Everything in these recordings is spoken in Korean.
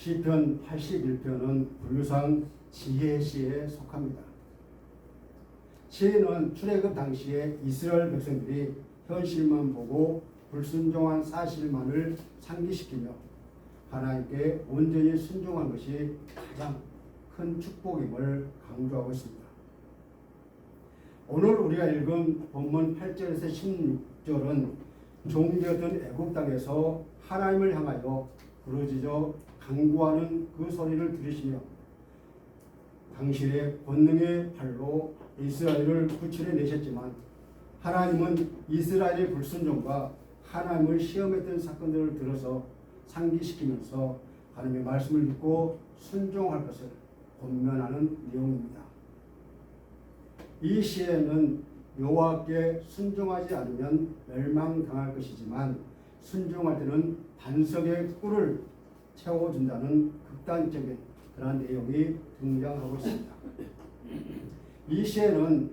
시편 81편은 분류상 지혜시에 속합니다. 시인은 출애굽 당시에 이스라엘 백성들이 현실만 보고 불순종한 사실만을 상기시키며 하나님께 온전히 순종한 것이 가장 큰 축복임을 강조하고 있습니다. 오늘 우리가 읽은 본문 8절에서 16절은 종되었던 애굽 땅에서 하나님을 향하여 부르짖어 간구하는 그 소리를 들으시며 당신의 권능의 팔로 이스라엘을 구출해 내셨지만 하나님은 이스라엘의 불순종과 하나님을 시험했던 사건들을 들어서 상기시키면서 하나님의 말씀을 듣고 순종할 것을 권면하는 내용입니다. 이 시에는 여호와께 순종하지 않으면 멸망당할 것이지만 순종할 때는 반석의 꿀을 채워준다는 극단적인 그런 내용이 등장하고 있습니다. 이 시에는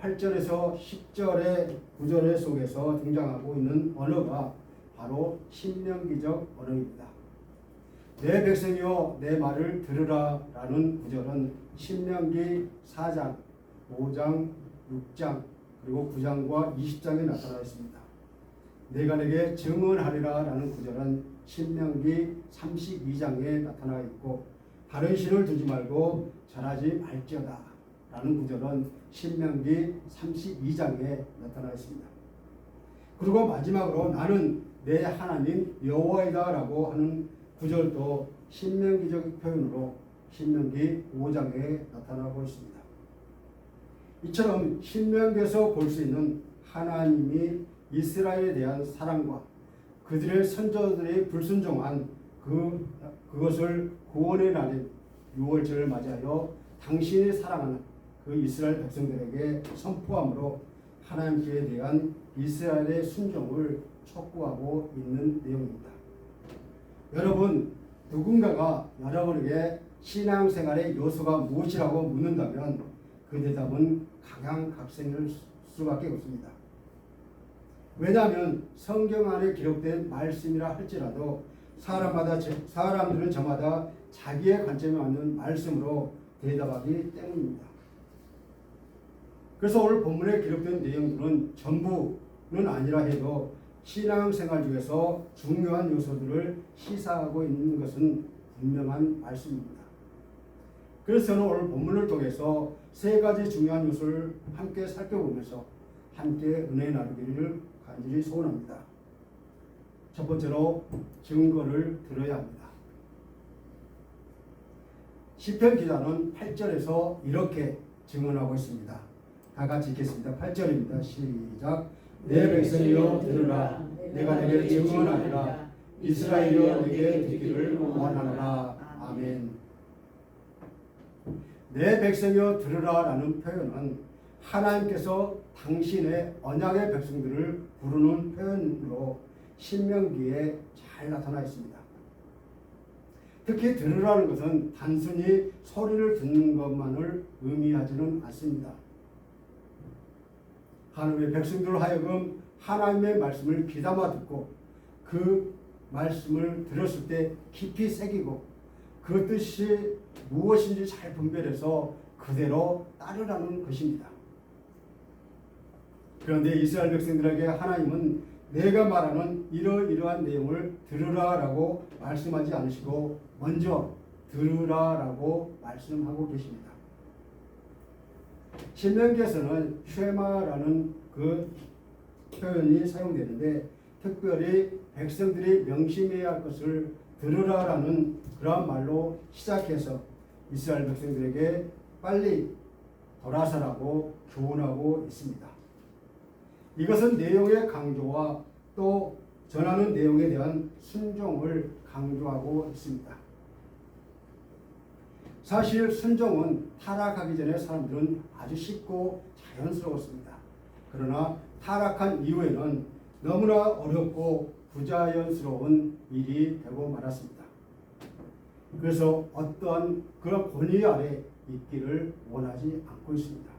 8절에서 10절의 구절 속에서 등장하고 있는 언어가 바로 신명기적 언어입니다. 내 백성이여 내 말을 들으라 라는 구절은 신명기 4장, 5장, 6장 그리고 9장과 20장에 나타나 있습니다. 내가 내게 증언하리라 라는 구절은 신명기 32장에 나타나 있고 다른 신을 두지 말고 절하지 말지어다 라는 구절은 신명기 32장에 나타나 있습니다. 그리고 마지막으로 나는 내 하나님 여호와이다 라고 하는 구절도 신명기적 표현으로 신명기 5장에 나타나고 있습니다. 이처럼 신명기에서 볼 수 있는 하나님이 이스라엘에 대한 사랑과 그들의 선조들이 불순종한 그것을 구원의 날인 6월절을 맞이하여 당신이 사랑하는 그 이스라엘 백성들에게 선포함으로 하나님께 대한 이스라엘의 순종을 촉구하고 있는 내용입니다. 여러분, 누군가가 여러분에게 신앙생활의 요소가 무엇이라고 묻는다면 그 대답은 각양각색일 수밖에 없습니다. 왜냐하면 성경 안에 기록된 말씀이라 할지라도 사람들은 저마다 자기의 관점에 맞는 말씀으로 대답하기 때문입니다. 그래서 오늘 본문에 기록된 내용들은 전부는 아니라 해도 신앙생활 중에서 중요한 요소들을 시사하고 있는 것은 분명한 말씀입니다. 그래서 저는 오늘 본문을 통해서 세 가지 중요한 요소를 함께 살펴보면서 함께 은혜 나누기를 간절히 소원합니다. 첫 번째로 증거를 들어야 합니다. 시편 기자는 8절에서 이렇게 증언하고 있습니다. 다 같이 읽겠습니다. 8절입니다. 시작. 내 백성이여 들으라. 내가 내게 증언하리라. 이스라엘이여 내게 듣기를 원하노라. 아멘. 내 백성이여 들으라 라는 표현은 하나님께서 당신의 언약의 백성들을 부르는 표현으로 신명기에 잘 나타나 있습니다. 특히 들으라는 것은 단순히 소리를 듣는 것만을 의미하지는 않습니다. 하나님의 백성들로 하여금 하나님의 말씀을 귀담아 듣고 그 말씀을 들었을 때 깊이 새기고 그 뜻이 무엇인지 잘 분별해서 그대로 따르라는 것입니다. 그런데 이스라엘 백성들에게 하나님은 내가 말하는 이러이러한 내용을 들으라라고 말씀하지 않으시고 먼저 들으라라고 말씀하고 계십니다. 신명기에서는 쉐마라는 그 표현이 사용되는데 특별히 백성들이 명심해야 할 것을 들으라라는 그러한 말로 시작해서 이스라엘 백성들에게 빨리 돌아서라고 교훈하고 있습니다. 이것은 내용의 강조와 또 전하는 내용에 대한 순종을 강조하고 있습니다. 사실 순종은 타락하기 전에 사람들은 아주 쉽고 자연스러웠습니다. 그러나 타락한 이후에는 너무나 어렵고 부자연스러운 일이 되고 말았습니다. 그래서 어떠한 그런 권위 아래 있기를 원하지 않고 있습니다.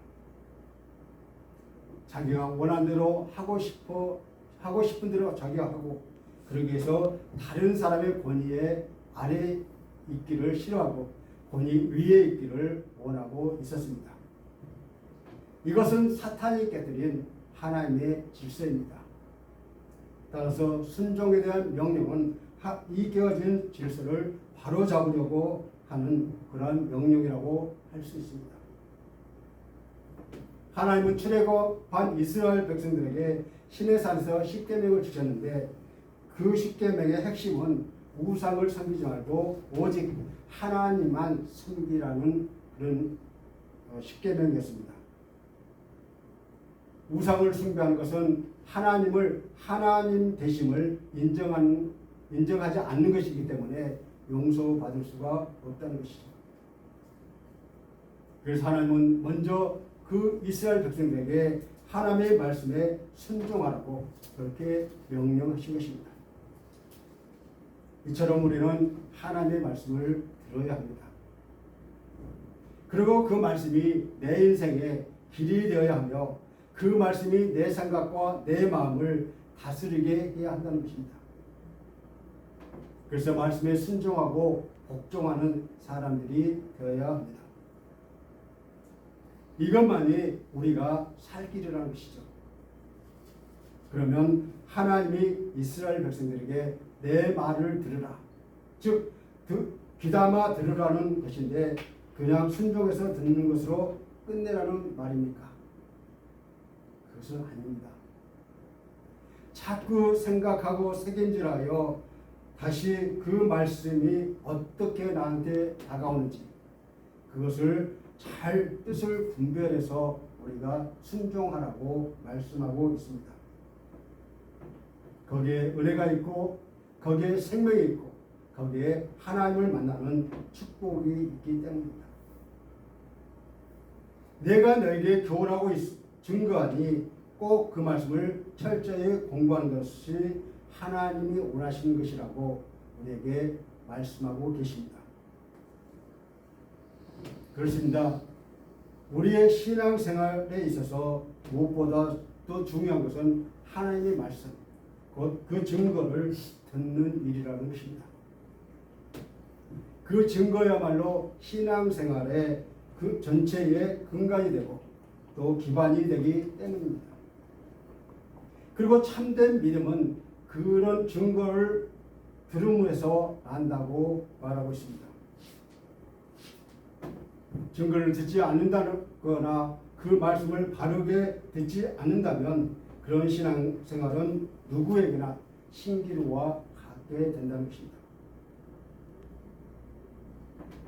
자기가 원하는 대로 하고 싶은 대로 자기가 하고 그러기 위해서 다른 사람의 권위에 아래 있기를 싫어하고 본이 위에 있기를 원하고 있었습니다. 이것은 사탄이 깨뜨린 하나님의 질서입니다. 따라서 순종에 대한 명령은 이 깨어진 질서를 바로잡으려고 하는 그러한 명령이라고 할 수 있습니다. 하나님은 출애굽한 이스라엘 백성들에게 시내산에서 십계명을 주셨는데 그 십계명의 핵심은 우상을 섬기지 말고 오직 하나님만 섬기라는 그런 십계명이었습니다. 우상을 숭배하는 것은 하나님을 하나님 되심을 인정하지 않는 것이기 때문에 용서받을 수가 없다는 것이죠. 그래서 하나님은 먼저 그 이스라엘 백성들에게 하나님의 말씀에 순종하라고 그렇게 명령하신 것입니다. 이처럼 우리는 하나님의 말씀을 들어야 합니다. 그리고 그 말씀이 내 인생의 길이 되어야 하며 그 말씀이 내 생각과 내 마음을 다스리게 해야 한다는 것입니다. 그래서 말씀에 순종하고 복종하는 사람들이 되어야 합니다. 이것만이 우리가 살 길이라는 것이죠. 그러면 하나님이 이스라엘 백성들에게 내 말을 들으라, 즉 귀담아 들으라는 것인데 그냥 순종해서 듣는 것으로 끝내라는 말입니까? 그것은 아닙니다. 자꾸 생각하고 새김질하여 다시 그 말씀이 어떻게 나한테 다가오는지 그것을 잘 뜻을 분별해서 우리가 순종하라고 말씀하고 있습니다. 거기에 은혜가 있고 거기에 생명이 있고 거기에 하나님을 만나는 축복이 있기 때문입니다. 내가 너에게 교훈하고 증거하니 꼭 그 말씀을 철저히 공부하는 것이 하나님이 원하시는 것이라고 우리에게 말씀하고 계십니다. 그렇습니다. 우리의 신앙생활에 있어서 무엇보다 더 중요한 것은 하나님의 말씀, 곧 그 증거를 듣는 일이라는 것입니다. 그 증거야말로 신앙생활의 그 전체의 근간이 되고 또 기반이 되기 때문입니다. 그리고 참된 믿음은 그런 증거를 들음에서 난다고 말하고 있습니다. 증거를 듣지 않는다거나 그 말씀을 바르게 듣지 않는다면 그런 신앙생활은 누구에게나 신기루와 같게 된다는 것입니다.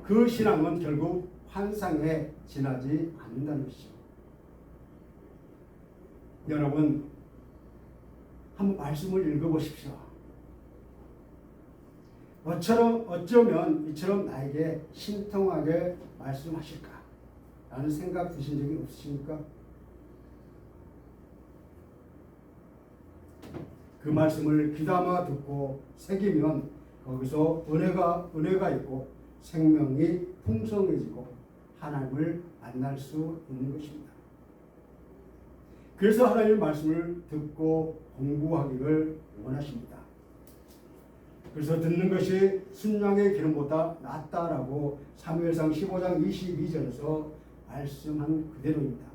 그 신앙은 결국 환상에 지나지 않는다는 것이죠. 여러분, 한번 말씀을 읽어보십시오. 어쩌면 이처럼 나에게 신통하게 말씀하실까? 라는 생각 드신 적이 없으십니까? 그 말씀을 귀담아 듣고 새기면 거기서 은혜가 있고 생명이 풍성해지고 하나님을 만날 수 있는 것입니다. 그래서 하나님의 말씀을 듣고 공부하기를 원하십니다. 그래서 듣는 것이 순양의 기름보다 낫다라고 사무엘상 15장 22절에서 말씀한 그대로입니다.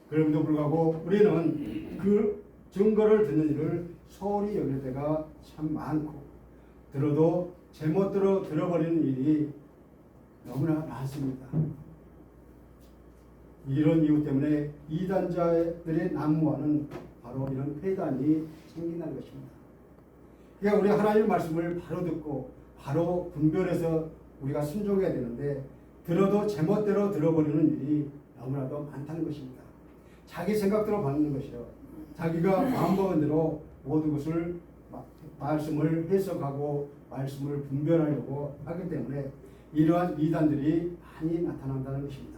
그럼에도 불구하고 우리는 그 증거를 듣는 일을 소홀히 여길 때가 참 많고 들어도 제멋대로 들어버리는 일이 너무나 많습니다. 이런 이유 때문에 이단자들의 난무하는 바로 이런 폐단이 생긴다는 것입니다. 그러니까 우리 하나님의 말씀을 바로 듣고 바로 분별해서 우리가 순종해야 되는데 들어도 제멋대로 들어버리는 일이 너무나도 많다는 것입니다. 자기 생각대로 받는 것이요. 자기가 마음먹은 대로 모든 것을 말씀을 해석하고 말씀을 분별하려고 하기 때문에 이러한 이단들이 많이 나타난다는 것입니다.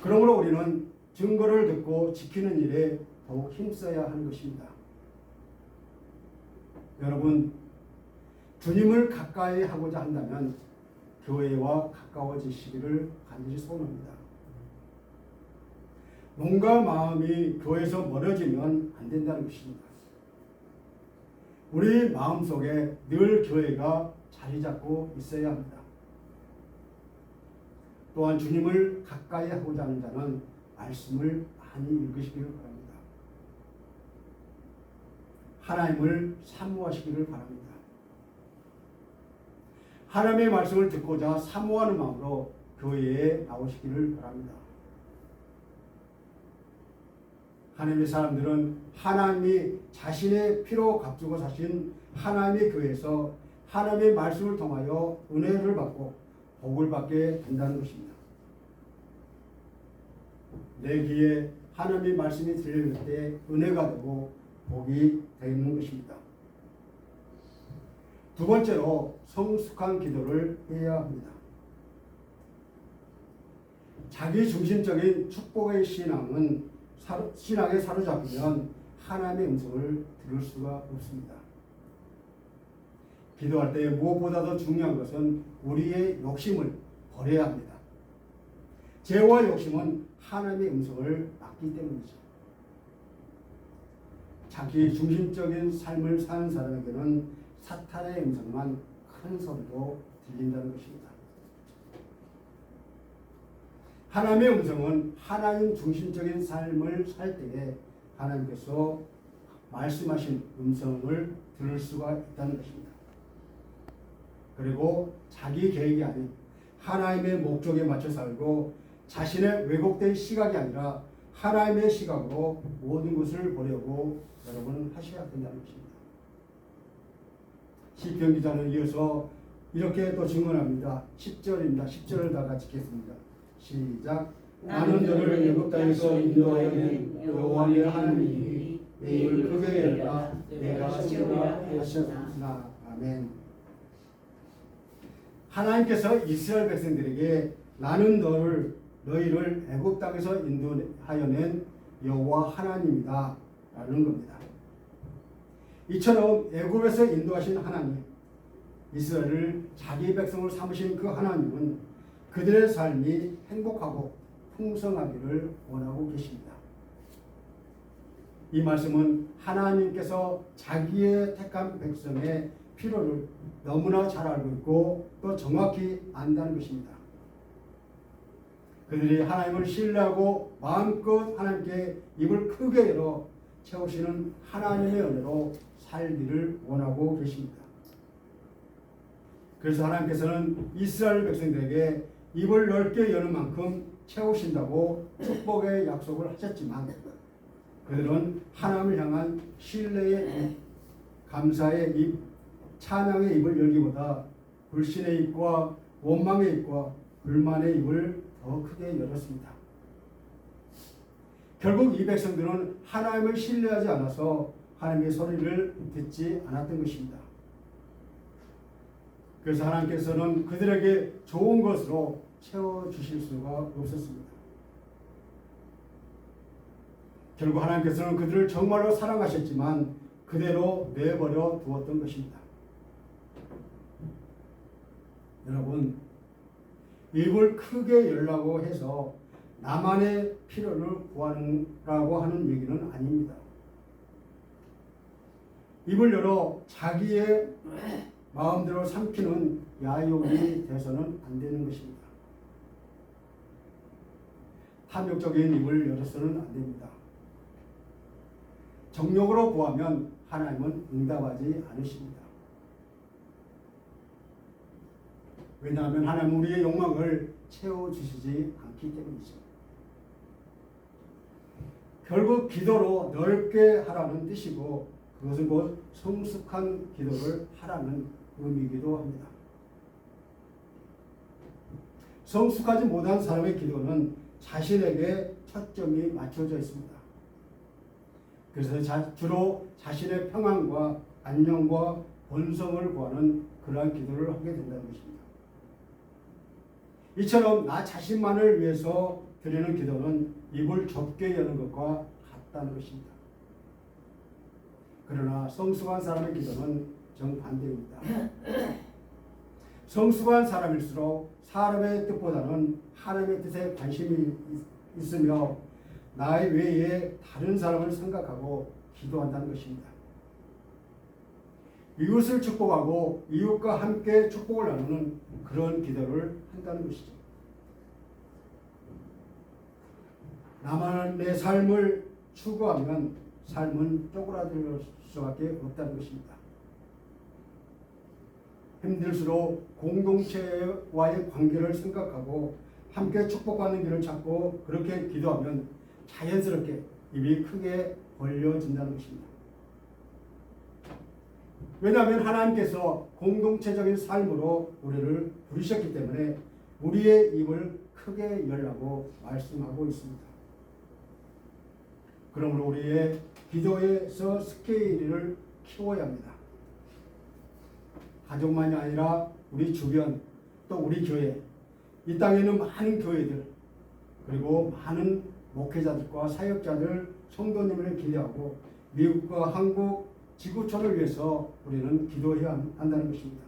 그러므로 우리는 증거를 듣고 지키는 일에 더욱 힘써야 하는 것입니다. 여러분, 주님을 가까이 하고자 한다면 교회와 가까워지시기를 간절히 소원합니다. 몸과 마음이 교회에서 멀어지면 안 된다는 것입니다. 우리 마음속에 늘 교회가 자리 잡고 있어야 합니다. 또한 주님을 가까이 하고자 하는 자는 말씀을 많이 읽으시기를 바랍니다. 하나님을 사모하시기를 바랍니다. 하나님의 말씀을 듣고자 사모하는 마음으로 교회에 나오시기를 바랍니다. 하나님의 사람들은 하나님이 자신의 피로 값주고 사신 하나님의 교회에서 하나님의 말씀을 통하여 은혜를 받고 복을 받게 된다는 것입니다. 내 귀에 하나님의 말씀이 들릴 때 은혜가 되고 복이 되는 것입니다. 두 번째로 성숙한 기도를 해야 합니다. 자기 중심적인 축복의 신앙에 사로잡히면 하나님의 음성을 들을 수가 없습니다. 기도할 때 무엇보다도 중요한 것은 우리의 욕심을 버려야 합니다. 죄와 욕심은 하나님의 음성을 막기 때문이죠. 자기 중심적인 삶을 사는 사람에게는 사탄의 음성만 큰 소리로 들린다는 것입니다. 하나님의 음성은 하나님 중심적인 삶을 살 때에 하나님께서 말씀하신 음성을 들을 수가 있다는 것입니다. 그리고 자기 계획이 아닌 하나님의 목적에 맞춰 살고 자신의 왜곡된 시각이 아니라 하나님의 시각으로 모든 것을 보려고 여러분 하셔야 된다는 것입니다. 시편 기자는 이어서 이렇게 또 증언합니다. 10절입니다. 10절을 다 같이 읽겠습니다. 시작. 나는 너를 애굽 땅에서 인도하여낸 여호와의 하나님이 내 입을 크게 열라 내가 세우라 하셨으나. 아멘. 하나님께서 이스라엘 백성들에게 나는 너희를 애굽 땅에서 인도하여낸 여호와 하나님이다 라는 겁니다. 이처럼 애굽에서 인도하신 하나님, 이스라엘을 자기 백성을 삼으신 그 하나님은 그들의 삶이 행복하고 풍성하기를 원하고 계십니다. 이 말씀은 하나님께서 자기의 택한 백성의 필요를 너무나 잘 알고 있고 또 정확히 안다는 것입니다. 그들이 하나님을 신뢰하고 마음껏 하나님께 입을 크게 열어 채우시는 하나님의 은혜로 살기를 원하고 계십니다. 그래서 하나님께서는 이스라엘 백성들에게 입을 넓게 여는 만큼 채우신다고 축복의 약속을 하셨지만 그들은 하나님을 향한 신뢰의 입, 감사의 입, 찬양의 입을 열기보다 불신의 입과 원망의 입과 불만의 입을 더 크게 열었습니다. 결국 이 백성들은 하나님을 신뢰하지 않아서 하나님의 소리를 듣지 않았던 것입니다. 그래서 하나님께서는 그들에게 좋은 것으로 채워주실 수가 없었습니다. 결국 하나님께서는 그들을 정말로 사랑하셨지만 그대로 내버려 두었던 것입니다. 여러분, 입을 크게 열라고 해서 나만의 필요를 구하라고 하는 얘기는 아닙니다. 입을 열어 자기의 마음대로 삼키는 야욕이 돼서는 안 되는 것입니다. 탐욕적인 입을 열어서는 안 됩니다. 정욕으로 구하면 하나님은 응답하지 않으십니다. 왜냐하면 하나님은 우리의 욕망을 채워주시지 않기 때문이죠. 결국 기도로 넓게 하라는 뜻이고 그것은 곧 성숙한 기도를 하라는 의미이기도 합니다. 성숙하지 못한 사람의 기도는 자신에게 초점이 맞춰져 있습니다. 그래서 주로 자신의 평안과 안녕과 번성을 구하는 그러한 기도를 하게 된다는 것입니다. 이처럼 나 자신만을 위해서 드리는 기도는 입을 좁게 여는 것과 같다는 것입니다. 그러나 성숙한 사람의 기도는 정반대입니다. 성숙한 사람일수록 사람의 뜻보다는 하나님의 뜻에 관심이 있으며 나의 외에 다른 사람을 생각하고 기도한다는 것입니다. 이웃을 축복하고 이웃과 함께 축복을 나누는 그런 기도를 한다는 것이죠. 나만 내 삶을 추구하면 삶은 쪼그라들 수밖에 없다는 것입니다. 힘들수록 공동체와의 관계를 생각하고 함께 축복하는 길을 찾고 그렇게 기도하면 자연스럽게 입이 크게 벌려진다는 것입니다. 왜냐하면 하나님께서 공동체적인 삶으로 우리를 부르셨기 때문에 우리의 입을 크게 열라고 말씀하고 있습니다. 그러므로 우리의 기도에서 스케일을 키워야 합니다. 가족만이 아니라 우리 주변 또 우리 교회, 이 땅에는 많은 교회들 그리고 많은 목회자들과 사역자들, 성도님을 기대하고 미국과 한국 지구촌을 위해서 우리는 기도해야 한다는 것입니다.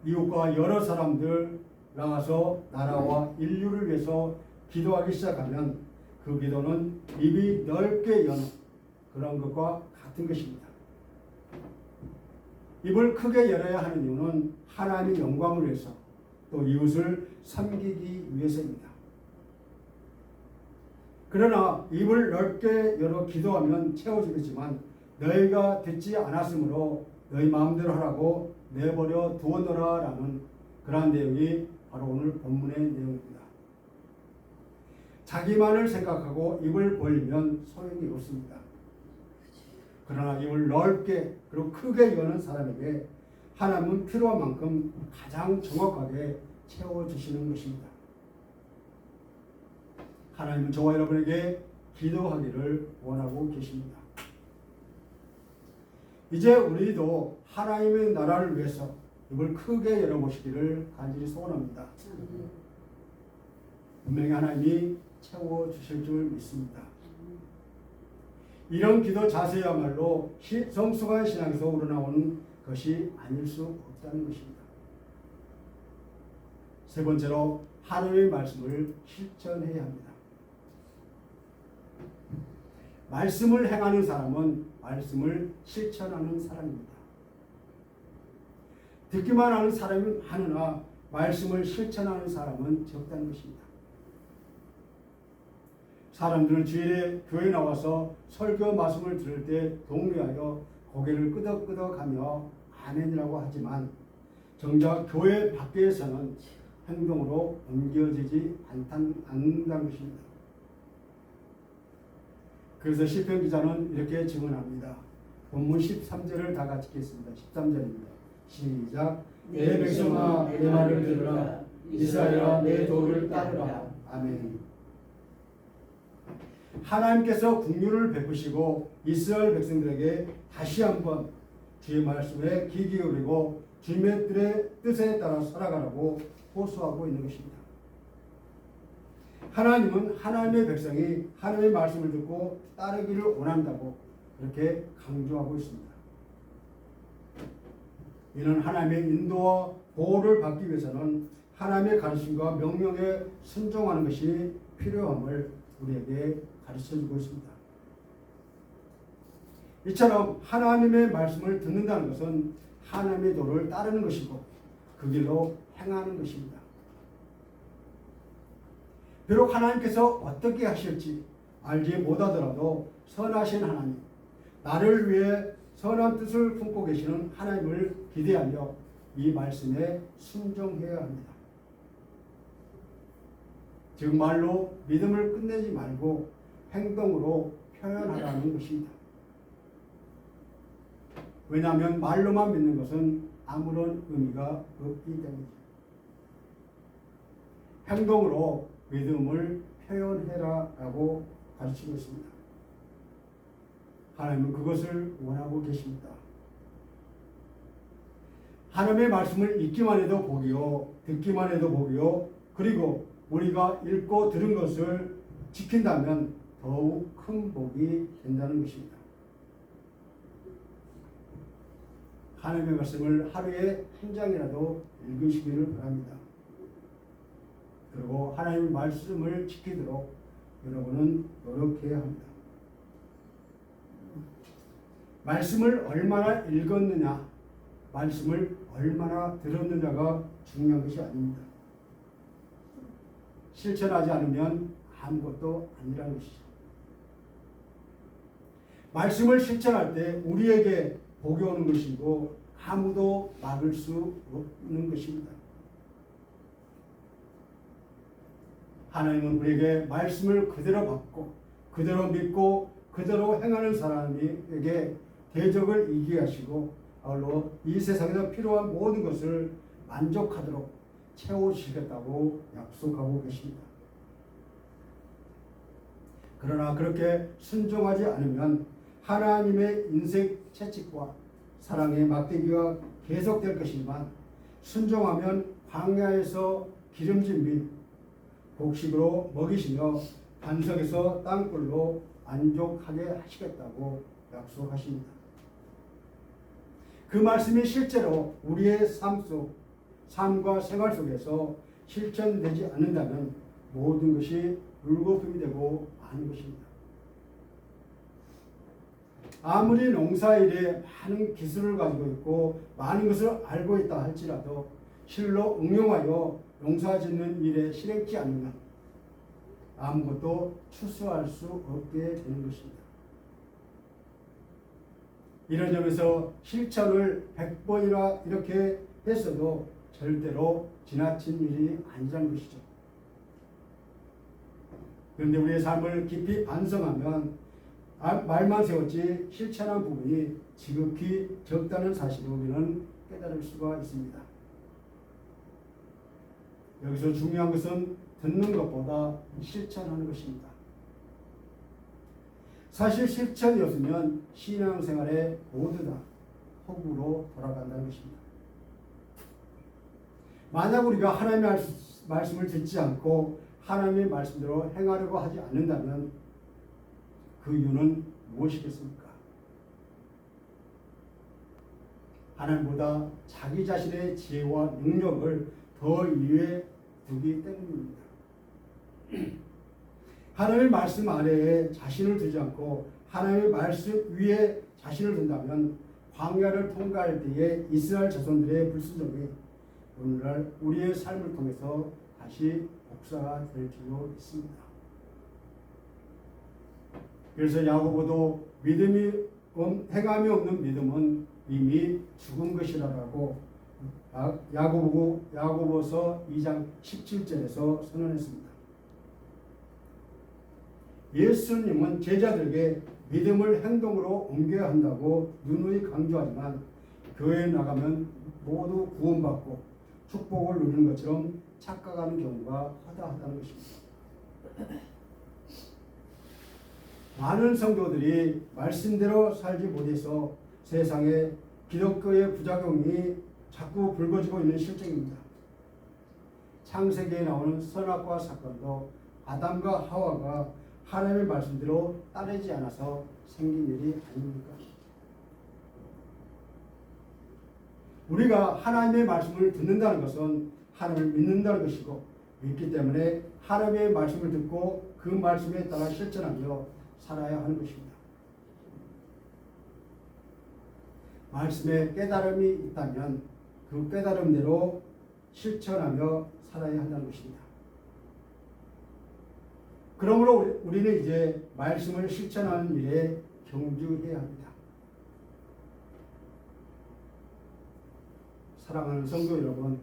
이웃과 여러 사람들 나가서 나라와 인류를 위해서 기도하기 시작하면 그 기도는 입이 넓게 여는 그런 것과 같은 것입니다. 입을 크게 열어야 하는 이유는 하나님의 영광을 위해서 또 이웃을 섬기기 위해서입니다. 그러나 입을 넓게 열어 기도하면 채워지겠지만 너희가 듣지 않았으므로 너희 마음대로 하라고 내버려 두었노라 라는 그러한 내용이 바로 오늘 본문의 내용입니다. 자기만을 생각하고 입을 벌리면 소용이 없습니다. 그러나 입을 넓게 그리고 크게 여는 사람에게 하나님은 필요한 만큼 가장 정확하게 채워주시는 것입니다. 하나님은 저와 여러분에게 기도하기를 원하고 계십니다. 이제 우리도 하나님의 나라를 위해서 입을 크게 열어보시기를 간절히 소원합니다. 분명히 하나님이 채워주실 줄 믿습니다. 이런 기도 자세야말로 성숙한 신앙에서 우러나오는 것이 아닐 수 없다는 것입니다. 세 번째로 하나님의 말씀을 실천해야 합니다. 말씀을 행하는 사람은 말씀을 실천하는 사람입니다. 듣기만 하는 사람이 많으나 말씀을 실천하는 사람은 적다는 것입니다. 사람들은 주일에 교회에 나와서 설교 말씀을 들을 때 동료하여 고개를 끄덕끄덕하며 아멘이라고 하지만 정작 교회 밖에서는 행동으로 옮겨지지 않는다는 것입니다. 그래서 시편 기자는 이렇게 증언합니다. 본문 13절을 다 같이 읽겠습니다. 13절입니다. 시작. 내 백성아 내 말을 들으라. 이스라엘아 내 도를 따르라. 아멘. 하나님께서 긍휼을 베푸시고 이스라엘 백성들에게 다시 한번 주의 말씀에 귀 기울이고 주님의 뜻에 따라 살아가라고 호소하고 있는 것입니다. 하나님은 하나님의 백성이 하나님의 말씀을 듣고 따르기를 원한다고 그렇게 강조하고 있습니다. 이는 하나님의 인도와 보호를 받기 위해서는 하나님의 가르침과 명령에 순종하는 것이 필요함을 우리에게 가르쳐주고 있습니다. 이처럼 하나님의 말씀을 듣는다는 것은 하나님의 도를 따르는 것이고 그 길로 행하는 것입니다. 비록 하나님께서 어떻게 하실지 알지 못하더라도 선하신 하나님, 나를 위해 선한 뜻을 품고 계시는 하나님을 기대하며 이 말씀에 순종해야 합니다. 즉 말로 믿음을 끝내지 말고 행동으로 표현하라는 것입니다. 왜냐하면 말로만 믿는 것은 아무런 의미가 없기 때문이죠. 행동으로 믿음을 표현해라라고 가르치고 있습니다. 하나님은 그것을 원하고 계십니다. 하나님의 말씀을 읽기만 해도 복이요, 듣기만 해도 복이요, 그리고 우리가 읽고 들은 것을 지킨다면 더욱 큰 복이 된다는 것입니다. 하나님의 말씀을 하루에 한 장이라도 읽으시기를 바랍니다. 그리고 하나님의 말씀을 지키도록 여러분은 노력해야 합니다. 말씀을 얼마나 읽었느냐, 말씀을 얼마나 들었느냐가 중요한 것이 아닙니다. 실천하지 않으면 아무것도 아니라는 것이죠. 말씀을 실천할 때 우리에게 복이 오는 것이고 아무도 막을 수 없는 것입니다. 하나님은 우리에게 말씀을 그대로 받고 그대로 믿고 그대로 행하는 사람에게 대적을 이기게 하시고 아울러 이 세상에서 필요한 모든 것을 만족하도록 채워주시겠다고 약속하고 계십니다. 그러나 그렇게 순종하지 않으면 하나님의 인생 채찍과 사랑의 막대기가 계속될 것이지만 순종하면 광야에서 기름진 및 곡식으로 먹이시며 반석에서 땅굴로 만족하게 하시겠다고 약속하십니다. 그 말씀이 실제로 우리의 삶과 생활 속에서 실천되지 않는다면 모든 것이 물거품이 되고 마는 것입니다. 아무리 농사일에 많은 기술을 가지고 있고 많은 것을 알고 있다 할지라도 실로 응용하여 농사짓는 일에 실행치 않으면 아무것도 추수할 수 없게 되는 것입니다. 이런 점에서 실천을 100번이나 이렇게 했어도 절대로 지나친 일이 아니라는 것이죠. 그런데 우리의 삶을 깊이 반성하면 말만 세웠지 실천한 부분이 지극히 적다는 사실을 우리는 깨달을 수가 있습니다. 여기서 중요한 것은 듣는 것보다 실천하는 것입니다. 사실 실천이 없으면 신앙생활에 모두 다 허구로 돌아간다는 것입니다. 만약 우리가 하나님의 말씀을 듣지 않고 하나님의 말씀대로 행하려고 하지 않는다면 그 이유는 무엇이겠습니까? 하나님보다 자기 자신의 지혜와 능력을 더 위에 두기 때문입니다. 하나님의 말씀 아래에 자신을 두지 않고 하나님의 말씀 위에 자신을 둔다면 광야를 통과할 때에 이스라엘 자손들의 불순종이 오늘날 우리의 삶을 통해서 다시 복사가 될 줄로 믿습니다. 그래서 야고보도 행함이 없는 믿음은 이미 죽은 것이라고 야고보서 2장 17절에서 선언했습니다. 예수님은 제자들에게 믿음을 행동으로 옮겨야 한다고 누누이 강조하지만 교회에 나가면 모두 구원받고 축복을 누리는 것처럼 착각하는 경우가 허다하다는 것입니다. 많은 성도들이 말씀대로 살지 못해서 세상에 기독교의 부작용이 자꾸 불거지고 있는 실정입니다. 창세기에 나오는 선악과 사건도 아담과 하와가 하나님의 말씀대로 따르지 않아서 생긴 일이 아닙니까? 우리가 하나님의 말씀을 듣는다는 것은 하나님을 믿는다는 것이고 믿기 때문에 하나님의 말씀을 듣고 그 말씀에 따라 실천하며 살아야 하는 것입니다. 말씀에 깨달음이 있다면 그 깨달음대로 실천하며 살아야 한다는 것입니다. 그러므로 우리는 이제 말씀을 실천하는 일에 경주해야 합니다. 사랑하는 성도 여러분,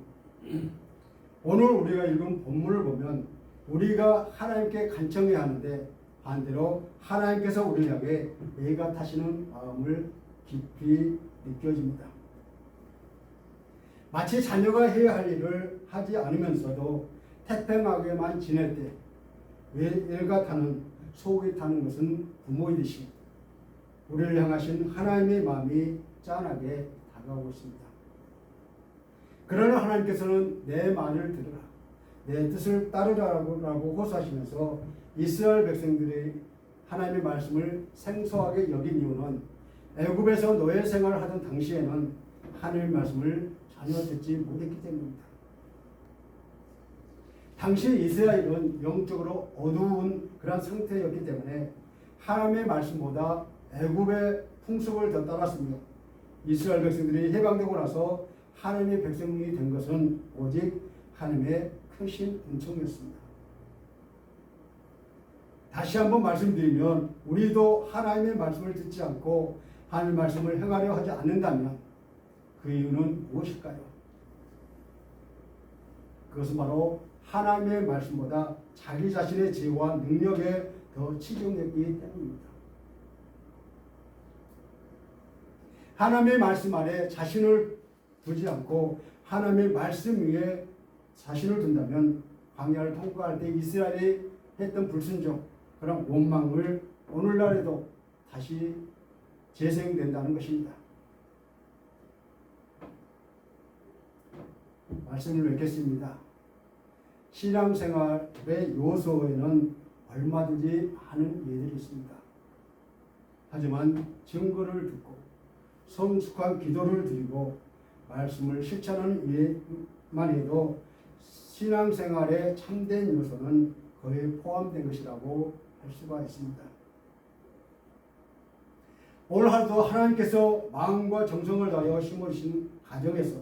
오늘 우리가 읽은 본문을 보면 우리가 하나님께 간청해야 하는데 반대로 하나님께서 우리를 향해 애가 타시는 마음을 깊이 느껴집니다. 마치 자녀가 해야 할 일을 하지 않으면서도 태평하게만 지낼 때 애가 타는 속이 타는 것은 부모이듯이 우리를 향하신 하나님의 마음이 짠하게 다가오고 있습니다. 그러나 하나님께서는 내 말을 들으라, 내 뜻을 따르라고 호소하시면서 이스라엘 백성들이 하나님의 말씀을 생소하게 여긴 이유는 애굽에서 노예 생활을 하던 당시에는 하나님의 말씀을 전혀 듣지 못했기 때문입니다. 당시 이스라엘은 영적으로 어두운 그런 상태였기 때문에 하나님의 말씀보다 애굽의 풍습을 더 따랐으며 이스라엘 백성들이 해방되고 나서 하나님의 백성이 된 것은 오직 하나님의 크신 은총이었습니다. 다시 한번 말씀드리면 우리도 하나님의 말씀을 듣지 않고 하나님의 말씀을 행하려 하지 않는다면 그 이유는 무엇일까요? 그것은 바로 하나님의 말씀보다 자기 자신의 지혜와 능력에 더 치중했기 때문입니다. 하나님의 말씀 아래 자신을 두지 않고 하나님의 말씀 위에 자신을 둔다면 광야를 통과할 때 이스라엘이 했던 불순종, 그런 원망을 오늘날에도 다시 재생된다는 것입니다. 말씀을 맺겠습니다. 신앙생활의 요소에는 얼마든지 많은 예들이 있습니다. 하지만 증거를 듣고 성숙한 기도를 드리고 말씀을 실천하는 일만 해도 신앙생활의 참된 요소는 거의 포함된 것이라고 할 수가 있습니다. 오늘 하루도 하나님께서 마음과 정성을 다하여 심으신 가정에서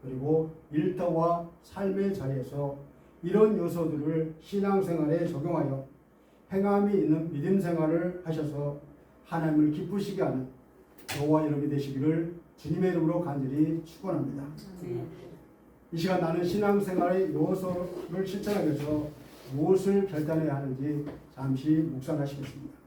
그리고 일터와 삶의 자리에서 이런 요소들을 신앙생활에 적용하여 행함이 있는 믿음 생활을 하셔서 하나님을 기쁘시게 하는 저와 여러분이 되시기를 주님의 이름으로 간절히 축원합니다. 이 시간 나는 신앙생활의 요소를 실천하기 위해서 무엇을 결단해야 하는지 잠시 묵상하시겠습니다.